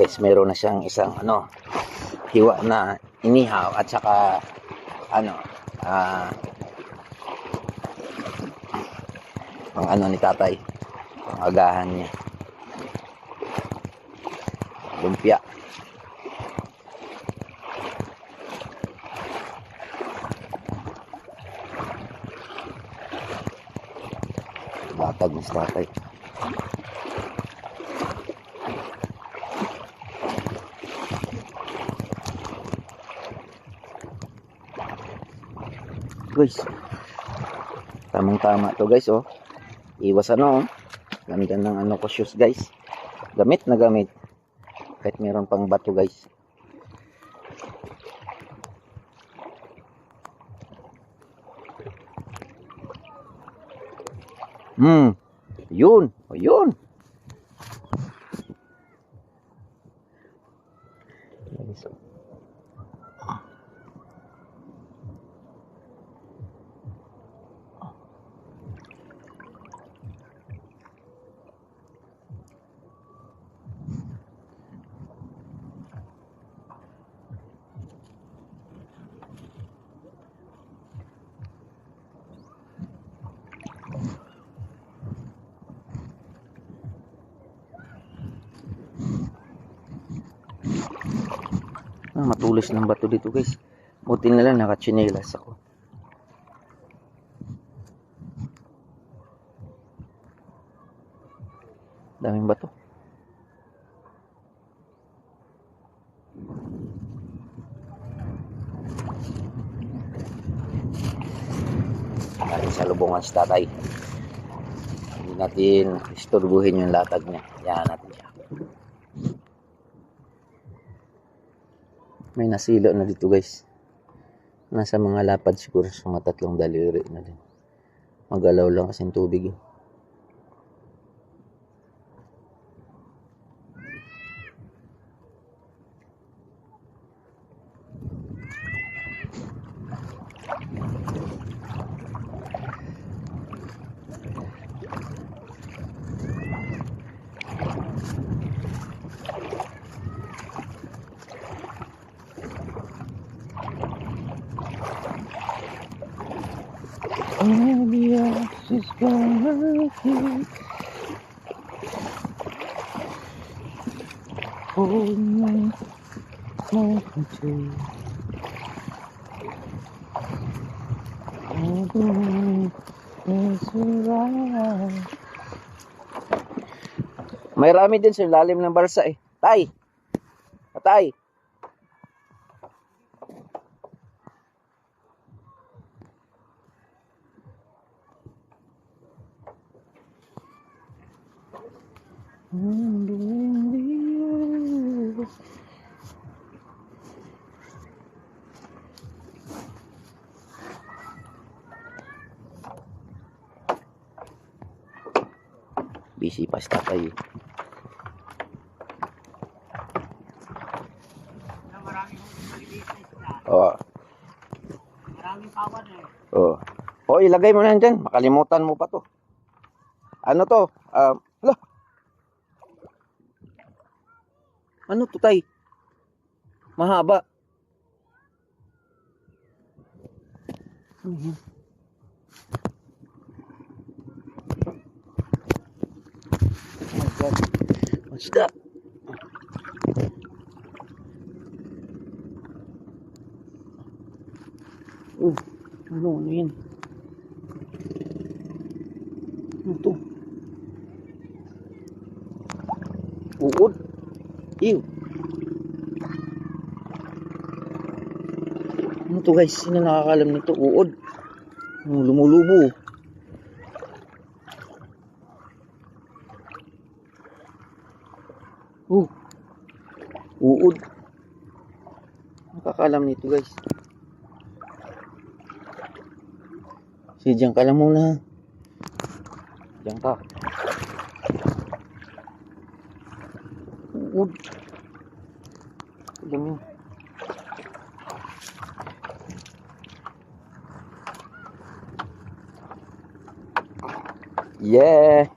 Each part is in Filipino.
guys, meron na siyang isang hiwa na inihaw at saka ang ni tatay, ang agahan niya, lumpia. Latag ni tatay. Guys, tamang tama to guys. Iwas ganda ng ko shoes guys, gamit na gamit kahit meron pang bato guys. Yun. Matulis ng bato dito guys. Buti na lang nakachinelas ako. Daming bato. Sa lubungan si tatay. Hindi natin isturbuhin yung latag niya. Yan natin siya. May nasilo na dito guys. Nasa mga lapad siguro sa mga 3 daliri na din. Magalaw lang kasi yung tubig. Maybe I just gonna keep holding on to May rami din sa lalim ng balsa Tay! Patay! Busy pa si tatay. Maraming pawad ilagay mo na dyan. Makalimutan mo pa to. Ano to? Hala. Ano to, tay? Mahaba. Oh my God. What's that? Ano yan? Ano to? Uod. Ew. Ano to guys? Sino nakakalam nito? Uod. Lumulubo. Uod. Nakakalam nito guys. Diyan ka lang muna. Diyan ka. Uod. Diyan mo. Yeah.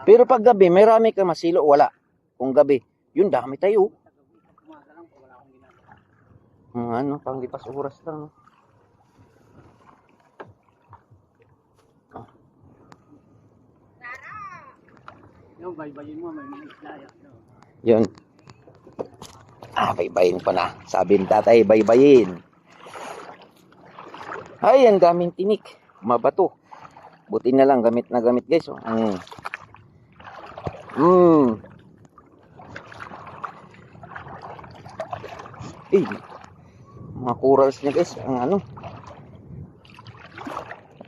Pero pag gabi, may rami ka masilo, wala. Kung gabi, yun dami tayo. Ano, panglipas oras lang. No? Yung baybayin mo, may mga isla yan. Yun. Baybayin pa na. Sabi ni tatay, baybayin. Ay, ang daming tinik. Mabato. Buti na lang, gamit na gamit guys. Oh. Eh, mga corals niya guys. Ang ano.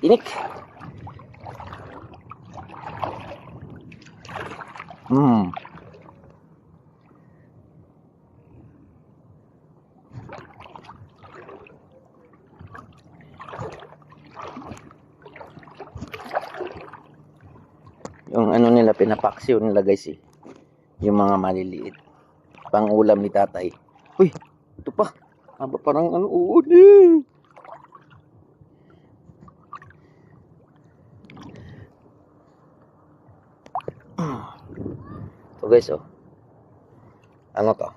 Tinik. Yung ano nila, pinapaksiw nila guys eh. Yung mga maliliit. Pang ulam ni tatay. Uy, ito pa. Parang ano, uod eh. Ito guys oh. Ano to?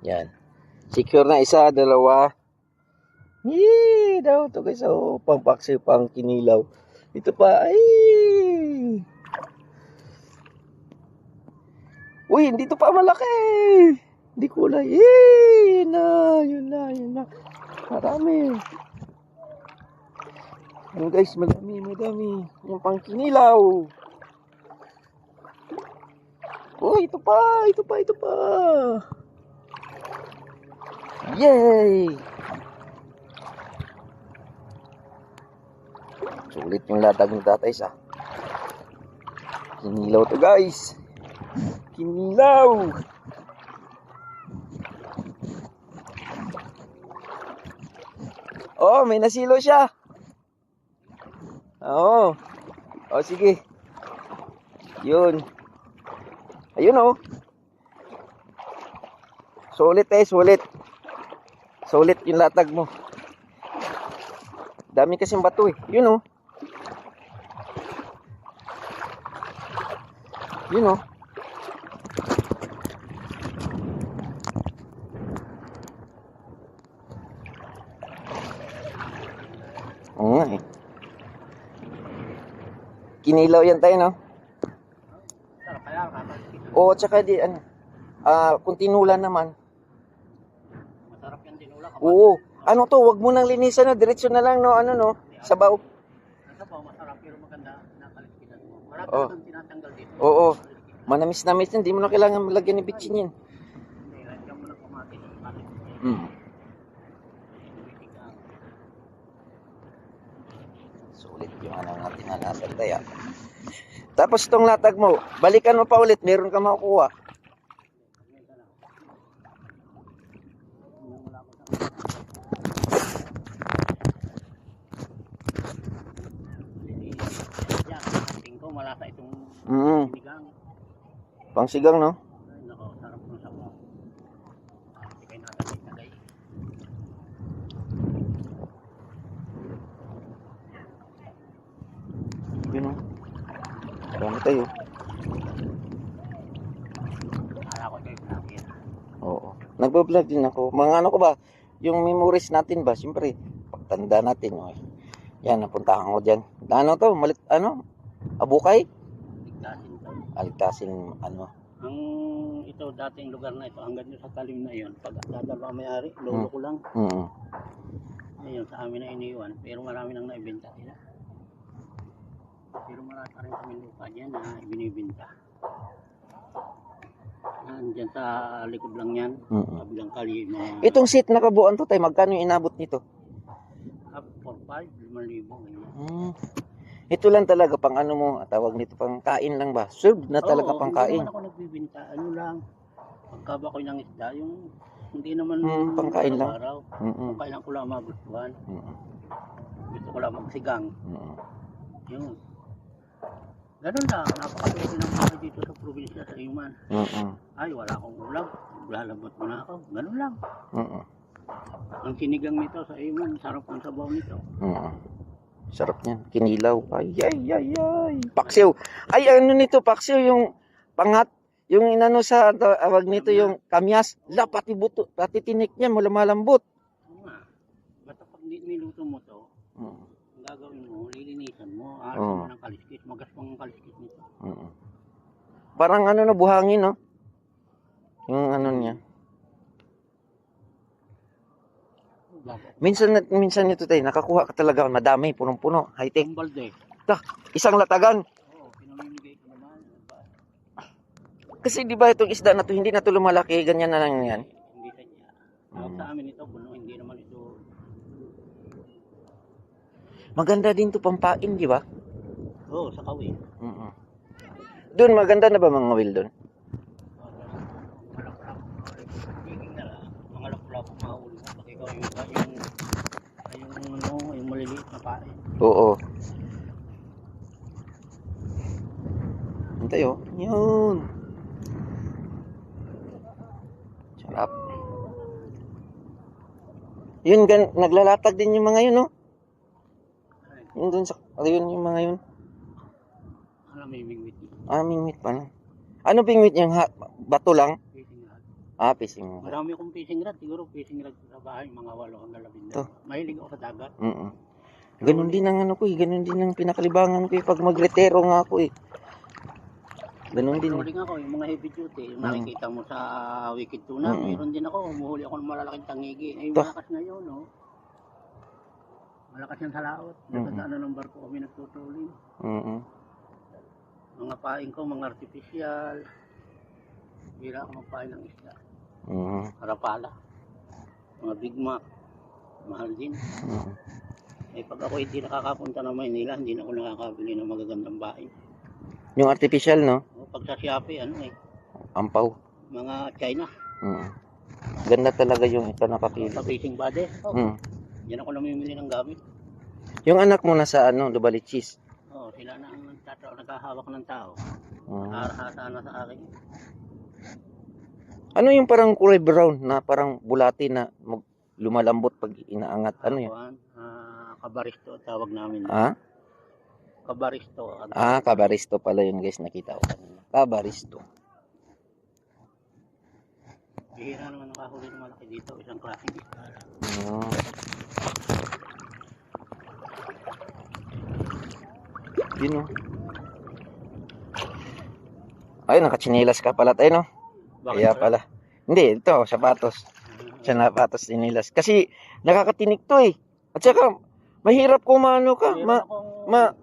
Yan. Secure na isa, dalawa. Yee, daw to guys oh. Pangpaksiw, pang kinilaw. Ito pa, ay! Uy, hindi to pa malaki! Hindi kulay. Yun na. Marami. Ano guys, madami. Yung pang kinilaw. Uy, ito pa. Yay! Sulit yung latag ng tatay sa. Kinilaw to guys. Kinilaw. Oh, may nasilo siya. Oo. Oh, sige. Yun. Ayun oh. Sulit. Sulit yung latag mo. Dami kasing bato eh. Yun oh. Yun oh. Oo nga eh. Kinilaw yan tayo no? Sarap kaya, kakasik. Oo, tsaka di ano. Kung tinulan naman. Masarap yan tinula. Oo. Ano to, wag mo nang linisan no, diretso na lang no, ano no, sabaw. Sabaw, masarap pero maganda nakaliskinan mo. Marami Oh. kang tinatanggal dito. Oo. Manamis-namis yan, hindi mo na kailangan malagyan ng bitchin yan. Hindi, lagyan mo ng kamatis. Sulit yung ano natin na latag tayo. Tapos itong latag mo, balikan mo pa ulit, meron ka makukuha. Yan, ating ko, malasa itong sinigang. Pangsigang no? Ay, nako, sarap ng sabaw. Hindi kayo nakatagay. Yun o. Marami tayo. Akala ko kayo vlogger. Oo. Nagbablog din ako. Mga ano ko ba? Yung memories natin ba? Siyempre, pagtanda natin. Oh. Yan, napuntahan ko dyan. Ano to? Abukay? Ligtasin to. Aligtasin, ano? Ang ito, dating lugar na ito, hanggang sa talim na iyon, pag dadalwa may-ari, lolo ko lang. Ayun, sa amin na iniwan. Pero marami nang naibenta sila. Pero marami pa rin kami lupa dyan na ibinibenta. Diyan sa likod lang yan. Kabilang kali. Mga Itong seat na kabuuan to tayo, magkano yung inabot nito? up 4-5, 5,000. Ito lang talaga pang ano mo, tawag nito pang kain lang ba? Served na talaga pang kain. Hindi naman ako nagbibinta. Ano lang, pagkaba ko ng isda, yung hindi naman pangkain lang. araw-araw. Kailan ko lang magustuhan. Gusto ko lang magsigang. Yun. Ganun lang, napakatuloy ng mga dito sa probinsya sa Iman. Ay, wala akong ulam. Lalabot mo na ako. Ganun lang. Ang sinigang nito sa Iman, sarap ng sabaw nito. Sarap niyan. Kinilaw. Ay, ay, ay, ay. Paksiw. Ay, ano nito, paksiw, yung pangat. Yung inano sa tawag nito, yung kamyas. La, pati buto, pati tinik niya, malambot. Oo nga. Basta pag niluto mo to, Mm. ang gagawin mo, lilinisan mo, Oo. mo ng kaliskis, magaspang ang kaliskis nito. Mm. Parang ano na, buhangin, no? Yung ano niya. Minsan nito tayo, nakakuha ka talaga, madami, punong-puno, high-tech. Ang balde. Isang latagan. Oo, pinamimigay ko naman. Kasi di ba itong isda na to, hindi na to lumalaki, ganyan na lang yan. Hindi sa niya. Tawag sa amin ito, puno, hindi naman ito. Maganda din to pampain, di ba? Oo, sa kawin. Mm. Doon, maganda na ba mga will doon? Mga lapu-lapu, mahuli mo. Pag ikaw yung maliliit na pain. Oo. Hintay oh. Yun. Sarap. Yun, naglalatag din yung mga yun, no? Yun dun sa, ayun yung mga yun. Alam mo yung mingwit. Mingwit pa na. Ano pingwit yung bato lang? Fishing rod. Fishing rod. Marami akong fishing rod. Siguro fishing rod sa bahay, mga 8 hanggang 12. Mahilig ako sa dagat. Ganun din ang ano ko eh. Ganun din ang pinakalibangan ko eh. Pag magretero nga ako eh. Ganun din. Huli ako, yung mga heavy duty, yung nakikita mo sa Wicked Tuna, mayroon din ako, humuhuli ako ng malalaking tangigi. Eh, malakas na yun, no? Malakas yan sa laot. Nagkasano ng barko kami nagtutuloy. Mga paing ko, mga artificial. Bira ako magpain ng isda. Harapala. Mga Big Mac. Mahal din. Eh, pag ako hindi nakakapunta ng Maynila, hindi na ako nakakabili ng magagandang baing. Yung artificial, no? Pag sa Shopee, Ampaw. mga China. Ganda talaga yung ito nakapili. Sa fishing body. Yan ako namimili ng gamit. Yung anak mo nasa Dubalichis. Oo, sila na ang naghahawak ng tao. Nakahasa na sa akin. Ano yung parang kulay brown na parang bulati na lumalambot pag inaangat? Ano yun? Kabaristo tawag namin. Kabaristo. Kabaristo pala yun guys, nakita ko kanina. Kabaristo. Bihira naman nakahuli ng malaki dito, isang klaseng isda. Yun o. Ay, nakatsinilas ka pala tayo, no? Kaya pala. Hindi, ito, sapatos. Sapatos, sinilas. Kasi nakakatinik to eh. At saka, mahirap kumano ka.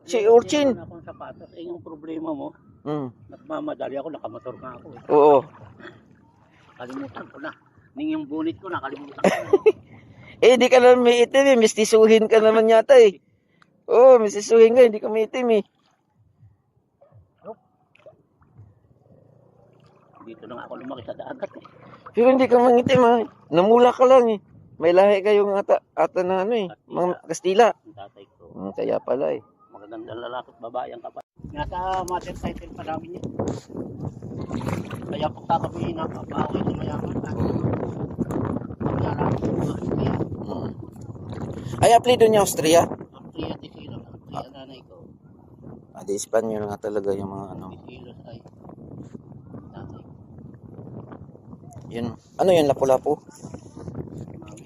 Si Urchin. Akong sapatos, yung problema mo, nagmamadali ako, nakamotor na ako. Oo. Kalimutan ko na. Yung bunit ko, nakalimutan ko na. Di ka naman may itim eh. Mistisuhin ka naman yata eh. Oo, mistisuhin ka, hindi ka may itim eh. Dito na ako lumaki sa dagat eh. Pero hindi ka mangitim ha. Namula ka lang eh. May lahi kayong ata na ano eh. Mga Kastila. Ang tatay ko. Kaya pala eh. Magagandang lalaki at babae ang kapatid. Nasa mother title pa namin yan. Kaya pag kakabihin ang kabawi sa mayaman. Ay, apelido niya Austria? Austria Tisilo. Austria nanay ko. Di Espanyol nga talaga yung mga ano. Tisilos ay tatay. Yun. Ano yun, lapu-lapu? Mali.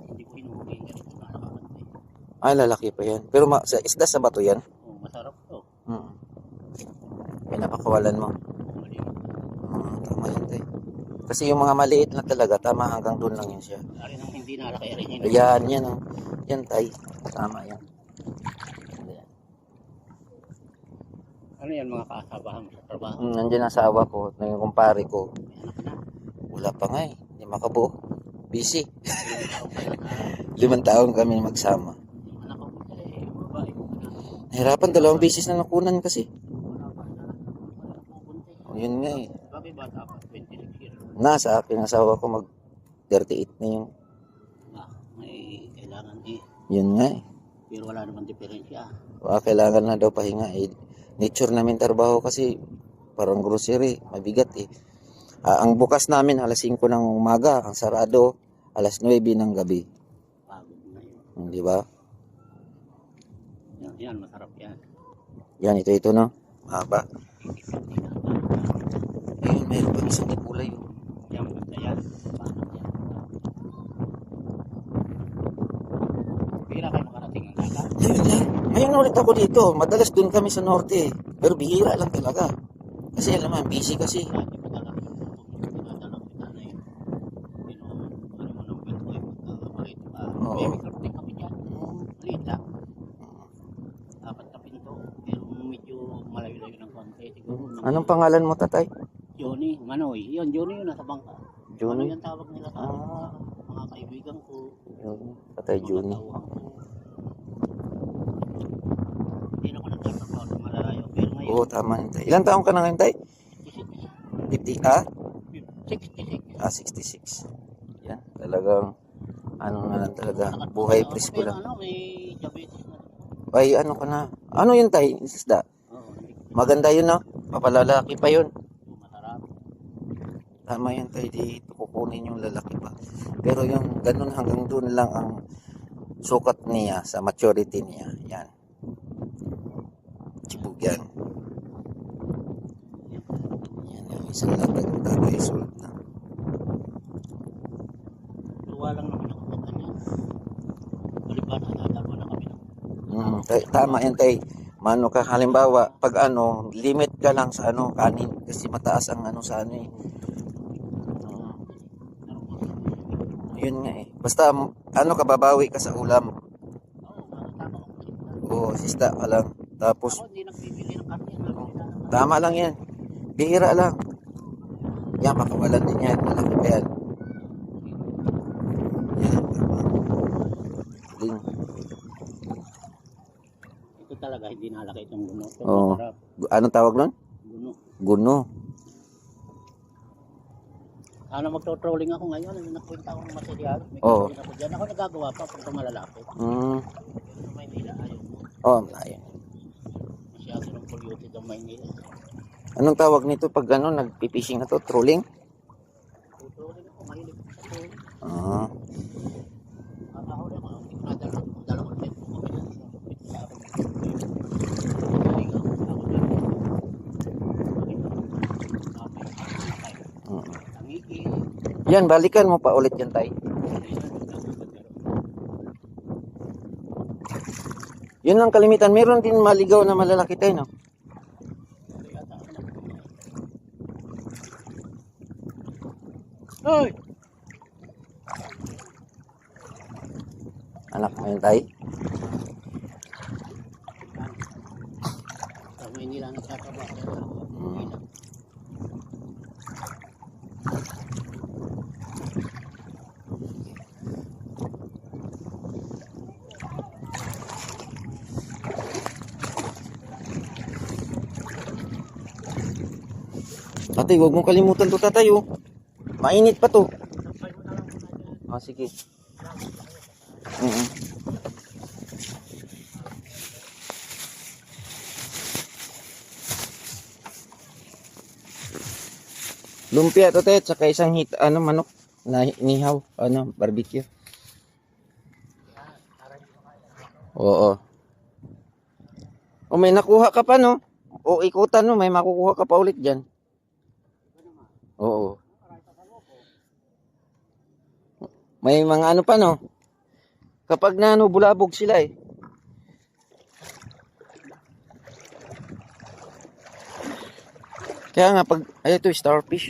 Hindi ko hinuhuli yung ganito na nakakantay. Ay, lalaki pa yan. Pero sa isda sa bato yan? Oo, masarap to. Pinapakawalan mo. Mali. Tama yun tayo. Kasi yung mga maliit na talaga, tama hanggang doon lang yun siya. Ari nang hindi nalaki rin yun. Ayan, yan o. Yan tay. Tama yan. Ano yan mga kaasabahan mo sa trabaho? Nandiyan ang asawa ko, yung kumpare ko. May anak na. Wala pa nga eh. Hindi makabuo. Busy. 5 taon kami magsama. Yung anak ko eh, babae ko na. Nahirapan, 2 beses na nakunan kasi. Wala pa na. Wala pupunti. Yun nga eh. Bakit bata pa? 26 years. Nasa akin asawa ko mag 38 na yun. May kailangan eh. Yun nga eh. Pero wala naman diferensya. Kailangan na daw pahinga eh. Nature namin trabaho kasi parang grocery. Mabigat eh. Ang bukas namin alas 5 ng umaga. Ang sarado alas 9 ng gabi. Pagod na yun. Di ba? Yan, masarap yan. Yan, ito, no? Mahaba. Ayun, meron pa isang kulay. Oh. Yan, maganda yan. Paano yan? Bihira kayo makarating ang dagat. Ayun lang. Ngayon ulit ako dito. Madalas dun kami sa norte. Pero bihira lang talaga. Kasi alam mo, busy kasi. Dati madalang yung pinadalang kita na yun. Ano mo nang pinto eh. Maliit pa. Oo. May microphone kami dyan. Maliit lang. Apat na pinto. Pero medyo malayo-layo ng konti. Siguro. Anong pangalan mo, tatay? Johnny, Manoy. Yun, Johnny yun nasa bangka. Johnny? Ano yung tawag nila sa mga kaibigan ko. Yun, tatay Johnny. Mga tauhan ko. Hindi na ko nagtatapos sa malalayo. Pero ngayon, Oo, tama yun, tay. Ilan taong ka na ngayon, tay? 50, 66. ah? 66. 66. Yan, talagang, ano na lang talaga, buhay presko lang. Ano, may diabetes na. Ay, ano ka na? Ano yun, tay? Isda? Oo, Maganda yun, no? Papalalaki pa yun. masarap. Tama yan, tay. Di kukunin yung lalaki pa. Pero yung ganun hanggang doon lang ang sukat niya sa maturity niya. Yan. Chibug yan. Yan yung isang latag ng tatay sulat na. Luwa lang naman ako sa kanya. Baliban, dalawa na kami. Tama yan, tay. Mano ka, halimbawa, pag ano, limit ka lang sa ano, kanin. Kasi mataas ang ano sa ano eh. Yun nga eh. Basta, ano ka, babawi ka sa ulam. Oo, sista ka lang. Tapos, Ako hindi nagbibili ng karne. tama lang yan. Bihira lang. Yan, makawalan din yan. Malaki pa yan. Yan, tama. Din. Ito talaga, hindi nalaki itong guno. Ito Oo. masarap. Anong tawag nun? Guno. Guno. Ano magto-trolling ako ngayon, nakwenta ako ng material. May Oo. trolling ako dyan. Ako nagagawa pa pag malalapit. Mm. Pero sa Maynila, ayaw mo. Oh, ayun. Masyado ng polluted ang Maynila. Anong tawag nito pag ano, nagpipishing na to? Trolling? Trolling ako, mahilig ko sa trolling. Ah. Kakahuli ako, dalawang metro kami na sa akin. Tangiki. Yan, balikan mo pa ulit yan, tay. Yun ang kalimitan. Meron din maligaw na malalaki tayo, no? Hoy! Anak mo yun, tay. Sa Maynila nagtatrabaho. Mm. Tatay, huwag mong kalimutan to, tatay, oh. Mainit pa to. Ah, sige. Lumpia to, te, tsaka isang manok na nihaw, barbecue. Oo. O, may nakuha ka pa, no? O, ikutan, no? May makukuha ka pa ulit dyan. Oo. May mga ano pa, no? Kapag na, ano, bulabog sila, eh. Kaya nga, pag, ay, ito, starfish.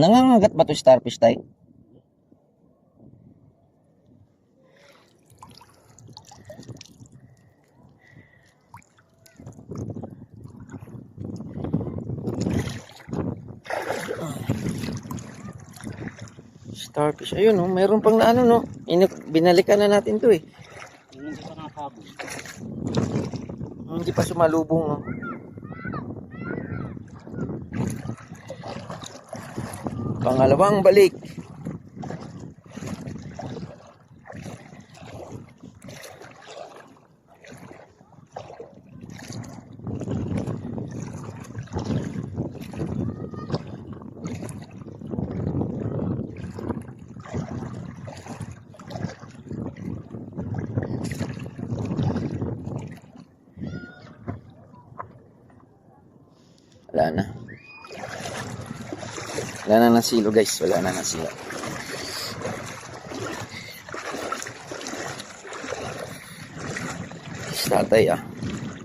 Nangangagat ba ito starfish, tay? Starfish. Ayun, no? Mayroon pang na ano, no? Binalikan na natin to, eh. Hindi pa nakakabog. Hindi pa sumalubong, no? Pangalawang balik. Wala na ng silo guys, wala na ng silo. Tatay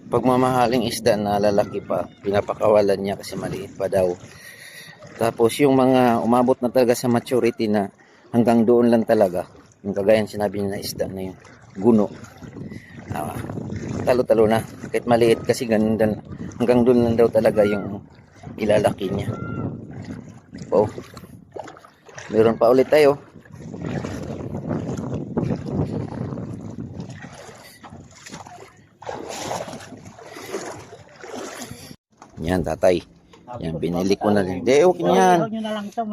pagmamahaling isda na lalaki pa, pinapakawalan niya kasi maliit pa daw. Tapos yung mga umabot na talaga sa maturity na hanggang doon lang talaga, yung kagaya sinabi niya na isda na yung guno, talo-talo na kahit maliit kasi ganun din, hanggang doon lang daw talaga yung ilalaki niya. Meron pa ulit tayo. Yan tatay. Yan binili ko na din. Hindi, okay yan.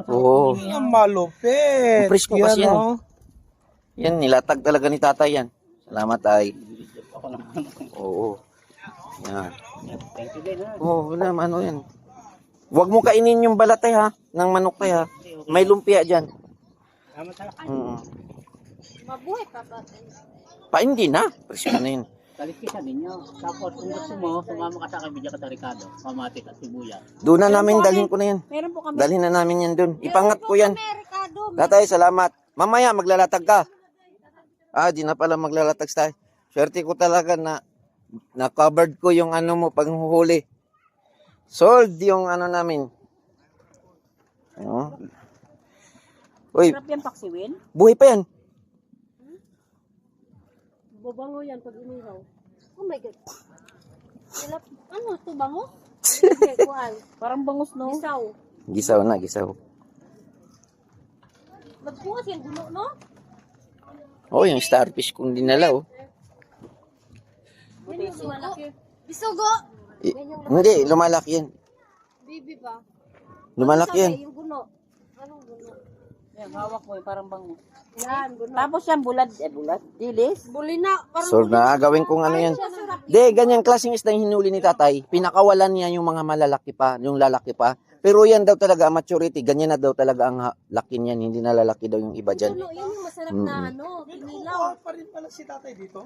Oo. Ang malupit. Presko kasi yan. Yan, nilatag talaga ni tatay yan. Salamat tay. Oo. Yan. Oo, wala ano yan. Huwag mo kainin yung balat tay ha. Ng manok tay ha. May lumpia dyan. Mabuhay pa ba? Pa hindi na. Presko na yun. Kalikisan ninyo. Tapos kung gusto mo, sumama ka sa akin, bigyan ka sa Ricardo, kamatis at sibuyas. Doon na namin, dalhin ko na yan. Meron po kami. Dalhin na namin yan doon. Ipangat ko yan. Ricardo. Tatay, salamat. Mamaya, maglalatag ka. Di na pala maglalatag tayo. Swerte ko talaga na covered ko yung ano mo panghuhuli. Sold yung ano namin. Uy, Sarap yan paksiwin. buhay pa yan. Babango yan pag inihaw. Oh my God. Ano ito, bango? Parang bangus, no? Gisaw. Gisaw na, gisaw. Magpungas yan, gulo, no? Yung starfish kong dinala, Yan yung malaki. Bisugo! Hindi, lumalaki yan. Baby ba? Lumalaki yan. Yung guno. Anong guno? Yan, hawak mo, parang bango. Yan, guno. Tapos yan, bulad. Bulad? Dilis? Bulina. Parang So, gawin kong ano yan. Di, ganyang klaseng isda yung hinuli ni tatay. Pinakawalan niya yung mga malalaki pa, yung lalaki pa. Pero yan daw talaga, maturity. Ganyan na daw talaga ang laki niyan. Hindi na lalaki daw yung iba dyan. guno. Yan yung masarap na ano, kinilaw. Pa rin pala si tatay dito.